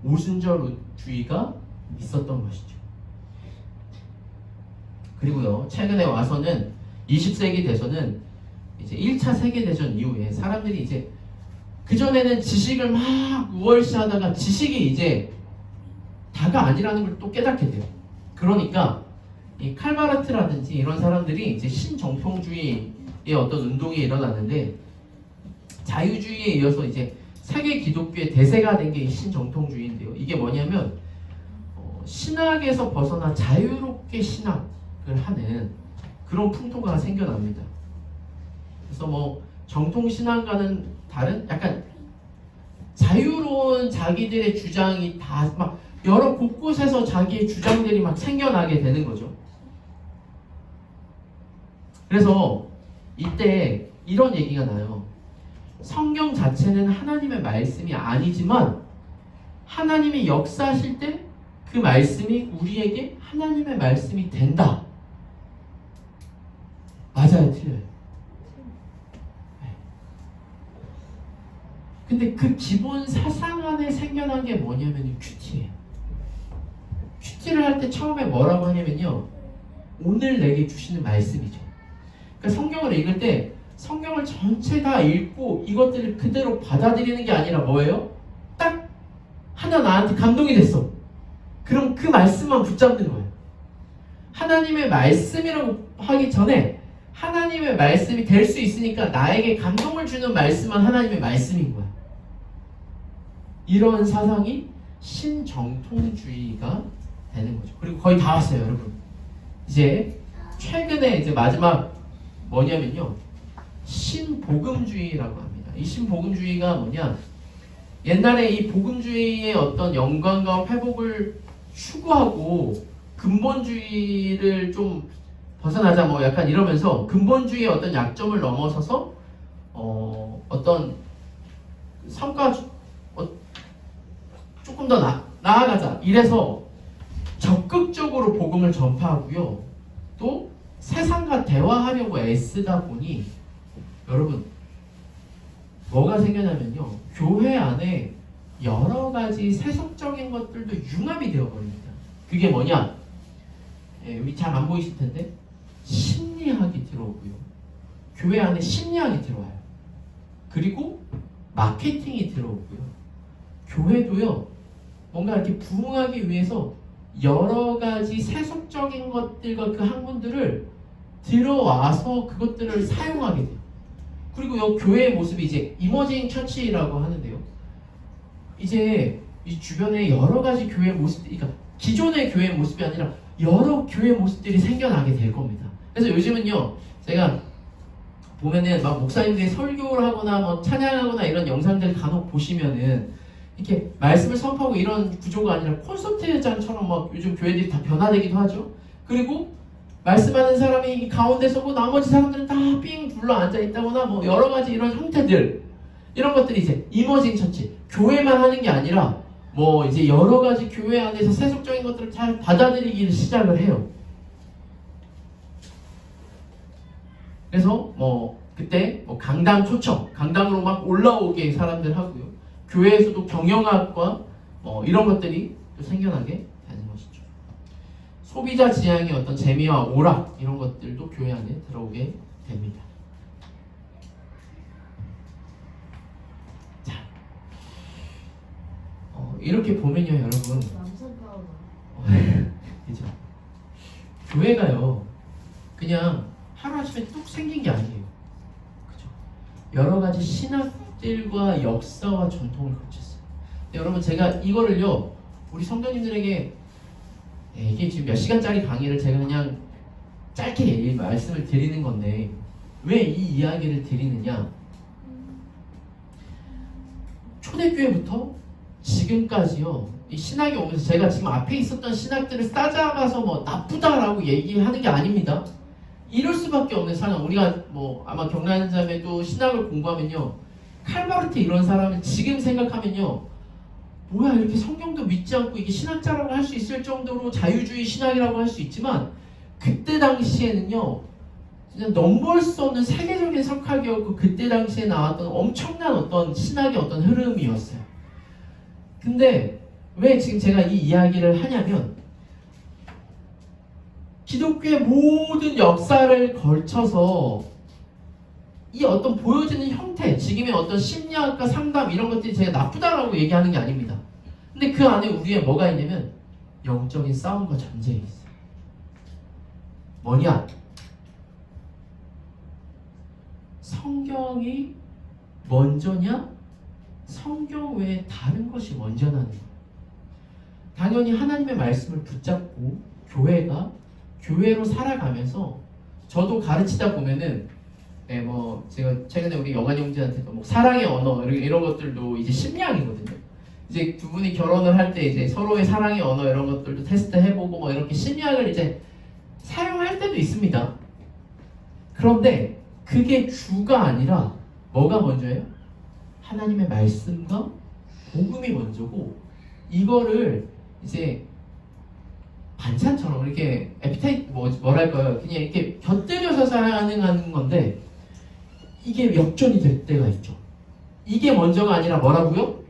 오순절주의가 있었던 것이죠. 그리고요, 최근에 와서는 20세기 돼서는 이제 1차 세계대전 이후에 사람들이 이제 그전에는 지식을 막 우월시하다가 지식이 이제 다가 아니라는 걸 또 깨닫게 돼요. 그러니까 이 칼바르트라든지 이런 사람들이 이제 신정통주의의 어떤 운동이 일어났는데 자유주의에 이어서 이제 세계 기독교의 대세가 된 게 신정통주의인데요. 이게 뭐냐면 신학에서 벗어나 자유롭게 신학을 하는 그런 풍토가 생겨납니다. 그래서 뭐 정통신학과는 다른 약간 자유로운 자기들의 주장이 다 막 여러 곳곳에서 자기의 주장들이 막 생겨나게 되는 거죠. 그래서 이때 이런 얘기가 나요. 성경 자체는 하나님의 말씀이 아니지만 하나님이 역사하실 때 그 말씀이 우리에게 하나님의 말씀이 된다. 맞아요, 틀려요? 근데 그 기본 사상 안에 생겨난 게 뭐냐면 큐티예요. 큐티를 할 때 처음에 뭐라고 하냐면요, 오늘 내게 주시는 말씀이죠. 그러니까 성경을 읽을 때 성경을 전체 다 읽고 이것들을 그대로 받아들이는 게 아니라 뭐예요? 딱 하나 나한테 감동이 됐어. 그럼 그 말씀만 붙잡는 거예요. 하나님의 말씀이라고 하기 전에 하나님의 말씀이 될 수 있으니까 나에게 감동을 주는 말씀만 하나님의 말씀인 거야. 이런 사상이 신정통주의가 되는 거죠. 그리고 거의 다 왔어요, 여러분. 이제 최근에 이제 마지막 뭐냐면요, 신복음주의라고 합니다. 이 신복음주의가 뭐냐, 옛날에 이 복음주의의 어떤 영광과 회복을 추구하고 근본주의를 좀 벗어나자 뭐 약간 이러면서 근본주의의 어떤 약점을 넘어서서 어떤 성과 조금 더 나아가자 이래서 적극적으로 복음을 전파하고요, 또 세상과 대화하려고 애쓰다 보니 여러분 뭐가 생겨나면요, 교회 안에 여러 가지 세속적인 것들도 융합이 되어버립니다. 그게 뭐냐? 우리 잘 안 보이실 텐데 심리학이 들어오고요, 교회 안에 심리학이 들어와요. 그리고 마케팅이 들어오고요, 교회도요 뭔가 이렇게 부흥하기 위해서 여러 가지 세속적인 것들과 그 학문들을 들어와서 그것들을 사용하게 돼요. 그리고 이 교회의 모습이 이제 이머징 처치라고 하는데요, 이제 이 주변에 여러 가지 교회 모습들이, 그러니까 기존의 교회 모습이 아니라 여러 교회 모습들이 생겨나게 될 겁니다. 그래서 요즘은요, 제가 보면은 막 목사님들이 설교를 하거나 뭐 찬양하거나 이런 영상들 간혹 보시면은 이렇게 말씀을 선포하고 이런 구조가 아니라 콘서트장처럼 막 요즘 교회들이 다 변화되기도 하죠. 그리고 말씀하는 사람이 가운데 서고 나머지 사람들은 다 삥 둘러 앉아 있다거나 뭐 여러 가지 이런 형태들, 이런 것들이 이제 이머징 처치, 교회만 하는 게 아니라 뭐 이제 여러 가지 교회 안에서 세속적인 것들을 잘 받아들이기 시작을 해요. 그래서 뭐 그때 뭐 강당 초청, 강당으로 막 올라오게 사람들 하고요, 교회에서도 경영학과 이런 것들이 또 생겨나게 되는 것이죠. 소비자 지향의 어떤 재미와 오락 이런 것들도 교회 안에 들어오게 됩니다. 자, 이렇게 보면요, 여러분. 그죠? 교회가요, 그냥 하루아침에 뚝 생긴 게 아니에요. 그죠? 여러 가지 신학들과 역사와 전통을 거쳤어요. 여러분, 제가 이거를요, 우리 성도님들에게 이게 지금 몇 시간짜리 강의를 제가 그냥 짧게 말씀을 드리는 건데 왜 이 이야기를 드리느냐? 초대교회부터 지금까지요, 이 신학이 오면서 제가 지금 앞에 있었던 신학들을 싸잡아서 뭐 나쁘다라고 얘기하는 게 아닙니다. 이럴 수밖에 없는 상황. 우리가 뭐 아마 경란 자매도 신학을 공부하면요, 칼바르트 이런 사람을 지금 생각하면요, 뭐야 이렇게 성경도 믿지 않고 이게 신학자라고 할 수 있을 정도로 자유주의 신학이라고 할 수 있지만, 그때 당시에는요 진짜 넘볼 수 없는 세계적인 석학이었고, 그때 당시에 나왔던 엄청난 어떤 신학의 어떤 흐름이었어요. 근데 왜 지금 제가 이 이야기를 하냐면, 기독교의 모든 역사를 걸쳐서 이 어떤 보여지는 형태, 지금의 어떤 심리학과 상담 이런 것들이 제가 나쁘다라고 얘기하는 게 아닙니다. 근데 그 안에 우리의 뭐가 있냐면 영적인 싸움과 전쟁이 있어요. 뭐냐? 성경이 먼저냐? 성경 외에 다른 것이 먼저냐는 거예요. 당연히 하나님의 말씀을 붙잡고 교회가 교회로 살아가면서, 저도 가르치다 보면은 뭐 제가 최근에 우리 영환 형제한테도 뭐 사랑의 언어 이런 것들도 이제 심리학이거든요. 이제 두 분이 결혼을 할 때 이제 서로의 사랑의 언어 이런 것들도 테스트 해보고 뭐 이렇게 심리학을 이제 사용할 때도 있습니다. 그런데 그게 주가 아니라 뭐가 먼저예요? 하나님의 말씀과 복음이 먼저고, 이거를 이제 반찬처럼 이렇게 에피타이트 뭐랄까요? 그냥 이렇게 곁들여서 사용하는 건데, 이게 역전이 될 때가 있죠. 이게 먼저가 아니라 뭐라고요?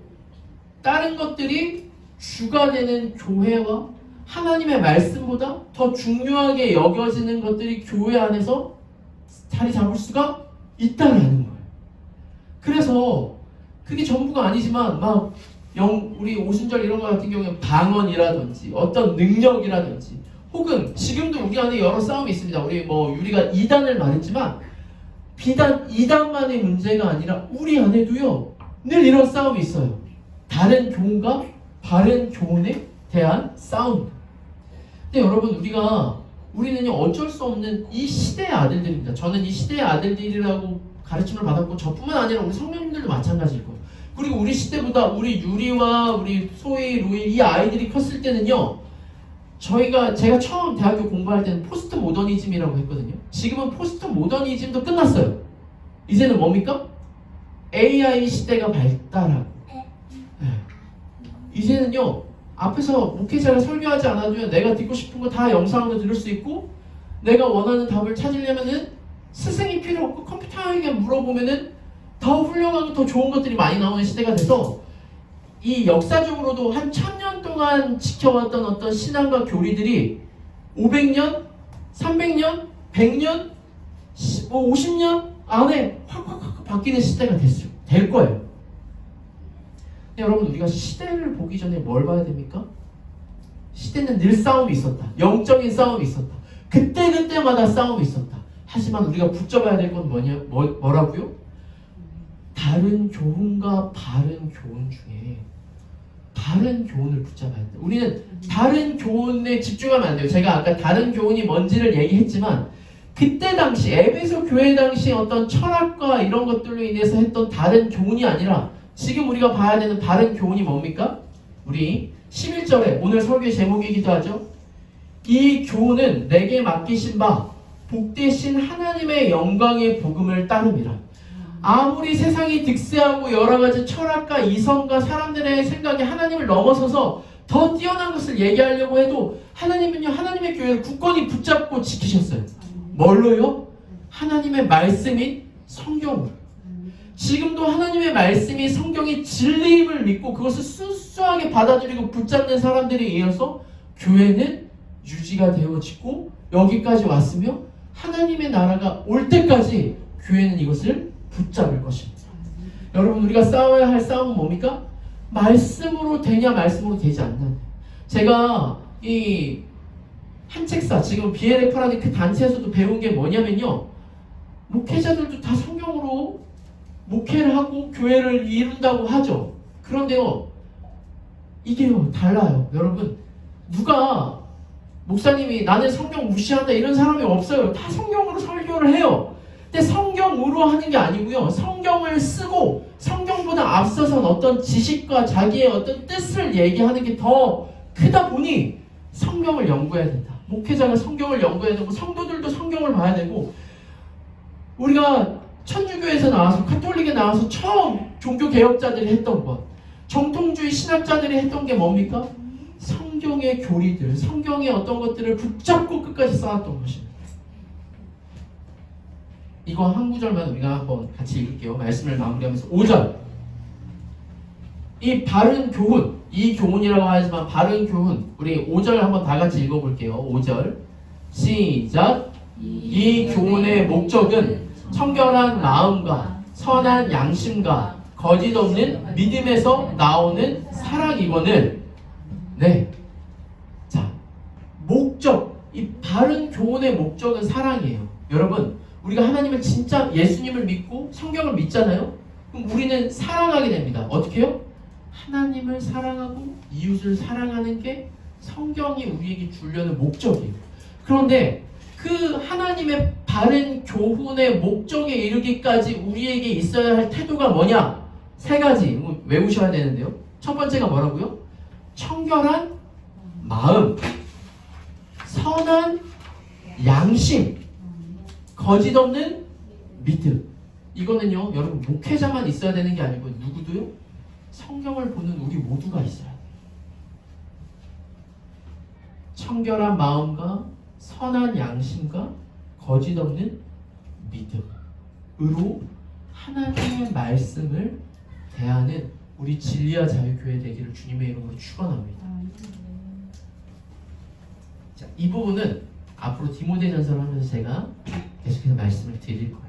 다른 것들이 주가 되는 교회와 하나님의 말씀보다 더 중요하게 여겨지는 것들이 교회 안에서 자리 잡을 수가 있다라는 거예요. 그래서 그게 전부가 아니지만 막 우리 오순절 이런 거 같은 경우에 방언이라든지 어떤 능력이라든지, 혹은 지금도 우리 안에 여러 싸움이 있습니다. 우리 뭐 유리가 이단을 말했지만 비단 이단만의 문제가 아니라 우리 안에도요 늘 이런 싸움이 있어요. 다른 교훈과 바른 교훈에 대한 싸움. 근데 여러분, 우리는요 어쩔 수 없는 이 시대의 아들들입니다. 저는 이 시대의 아들들이라고 가르침을 받았고, 저뿐만 아니라 우리 성령님들도 마찬가지일 거예요. 그리고 우리 시대보다 우리 유리와 우리 소희, 루이 이 아이들이 컸을 때는요, 제가 처음 대학교 공부할 때는 포스트 모더니즘이라고 했거든요. 지금은 포스트 모더니즘도 끝났어요. 이제는 뭡니까? AI 시대가 발달하고, 이제는요 앞에서 목회자가 설교하지 않아도 내가 듣고 싶은 거 다 영상으로 들을 수 있고, 내가 원하는 답을 찾으려면은 스승이 필요 없고 컴퓨터에게 물어보면은 더 훌륭하고 더 좋은 것들이 많이 나오는 시대가 돼서, 이 역사적으로도 한 1000년 동안 지켜왔던 어떤 신앙과 교리들이 500년, 300년, 100년, 50년 안에 확 바뀌는 시대가 될 거예요. 근데 여러분, 우리가 시대를 보기 전에 뭘 봐야 됩니까? 시대는 늘 싸움이 있었다. 영적인 싸움이 있었다. 그때마다 싸움이 있었다. 하지만 우리가 붙잡아야 될 건 뭐라고요? 다른 교훈과 바른 교훈 중에 바른 교훈을 붙잡아야 돼요. 우리는 다른 교훈에 집중하면 안 돼요. 제가 아까 다른 교훈이 뭔지를 얘기했지만, 그때 당시 에베소 교회 당시 어떤 철학과 이런 것들로 인해서 했던 다른 교훈이 아니라, 지금 우리가 봐야 되는 바른 교훈이 뭡니까? 우리 11절에 오늘 설교의 제목이기도 하죠. 이 교훈은 내게 맡기신 바 복되신 하나님의 영광의 복음을 따름이라. 아무리 세상이 득세하고 여러가지 철학과 이성과 사람들의 생각이 하나님을 넘어서서 더 뛰어난 것을 얘기하려고 해도, 하나님은요 하나님의 교회를 굳건히 붙잡고 지키셨어요. 뭘로요? 하나님의 말씀인 성경으로. 지금도 하나님의 말씀이 성경이 진리임을 믿고 그것을 순수하게 받아들이고 붙잡는 사람들에 의해서 교회는 유지가 되어지고 여기까지 왔으며, 하나님의 나라가 올 때까지 교회는 이것을 붙잡을 것입니다. 여러분, 우리가 싸워야 할 싸움은 뭡니까? 말씀으로 되냐 말씀으로 되지 않냐. 제가 이 한책사, 지금 BLF라는 그 단체에서도 배운 게 뭐냐면요, 목회자들도 다 성경으로 목회를 하고 교회를 이룬다고 하죠. 그런데요, 이게요 달라요. 여러분, 누가 목사님이 나는 성경 무시한다 이런 사람이 없어요. 다 성경으로 설교를 해요. 근데 성경으로 하는 게 아니고요. 성경을 쓰고 성경보다 앞서선 어떤 지식과 자기의 어떤 뜻을 얘기하는 게 더 크다 보니 성경을 연구해야 된다. 목회자가 성경을 연구해야 되고 성도들도 성경을 봐야 되고 우리가 천주교에서 나와서 카톨릭에 나와서 처음 종교개혁자들이 했던 것 정통주의 신학자들이 했던 게 뭡니까? 성경의 교리들, 성경의 어떤 것들을 붙잡고 끝까지 쌓았던 것입니다. 이거 한 구절만 우리가 한번 같이 읽을게요. 말씀을 마무리하면서 5절. 이 바른 교훈, 이 교훈이라고 하지만 바른 교훈, 우리 5절 한번 다 같이 읽어볼게요. 5절 시작. 이 교훈의 목적은 청결한 마음과 선한 양심과 거짓 없는 믿음에서 나오는 사랑이거늘. 네. 자, 목적, 이 바른 교훈의 목적은 사랑이에요. 여러분, 우리가 하나님을 진짜 예수님을 믿고 성경을 믿잖아요. 그럼 우리는 사랑하게 됩니다. 어떻게 해요? 하나님을 사랑하고 이웃을 사랑하는 게 성경이 우리에게 주려는 목적이에요. 그런데 그 하나님의 바른 교훈의 목적에 이르기까지 우리에게 있어야 할 태도가 뭐냐? 3가지 외우셔야 되는데요. 첫 번째가 뭐라고요? 청결한 마음, 선한 양심, 거짓 없는 믿음. 이거는요, 여러분 목회자만 있어야 되는 게 아니고 누구도요? 성경을 보는 우리 모두가 있어야 돼요. 청결한 마음과 선한 양심과 거짓 없는 믿음으로 하나님의 말씀을 대하는 우리 진리와 자유교회 되기를 주님의 이름으로 축원합니다. 자, 이 부분은 앞으로 디모데전서를 하면서 제가 계속해서 말씀을 드릴 거예요.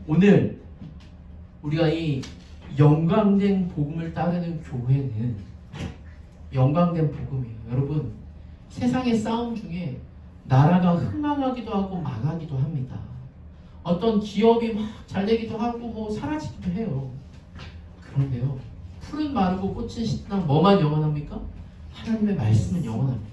오늘 우리가 이 영광된 복음을 따르는 교회는 영광된 복음이에요. 여러분, 세상의 싸움 중에 나라가 흥망하기도 하고 망하기도 합니다. 어떤 기업이 막 잘되기도 하고 뭐 사라지기도 해요. 그런데요, 풀은 마르고 꽃은 시드나 뭐만 영원합니까? 하나님의 말씀은 영원합니다.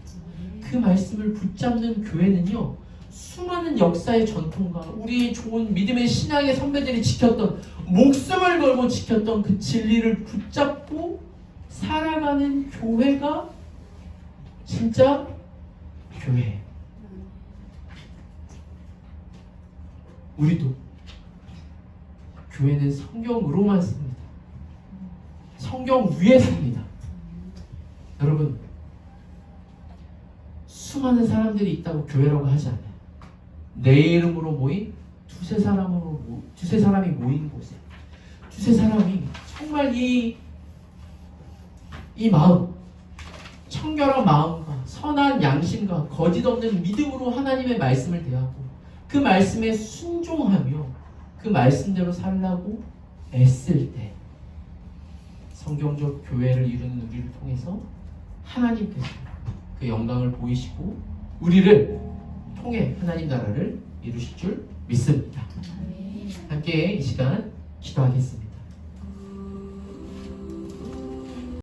그 말씀을 붙잡는 교회는요, 수많은 역사의 전통과 우리의 좋은 믿음의 신앙의 선배들이 지켰던, 목숨을 걸고 지켰던 그 진리를 붙잡고 살아가는 교회가 진짜 교회예요. 우리도 교회는 성경으로만 씁니다. 성경 위에 삽니다. 여러분, 수많은 사람들이 있다고 교회라고 하지 않아요. 내 이름으로 모인 두세 사람이 모인 곳에 두세 사람이 정말 이 마음, 청결한 마음과 선한 양심과 거짓 없는 믿음으로 하나님의 말씀을 대하고 그 말씀에 순종하며 그 말씀대로 살라고 애쓸 때 성경적 교회를 이루는 우리를 통해서 하나님께서 그 영광을 보이시고 우리를 통해 하나님 나라를 이루실 줄 믿습니다. 함께 이 시간 기도하겠습니다.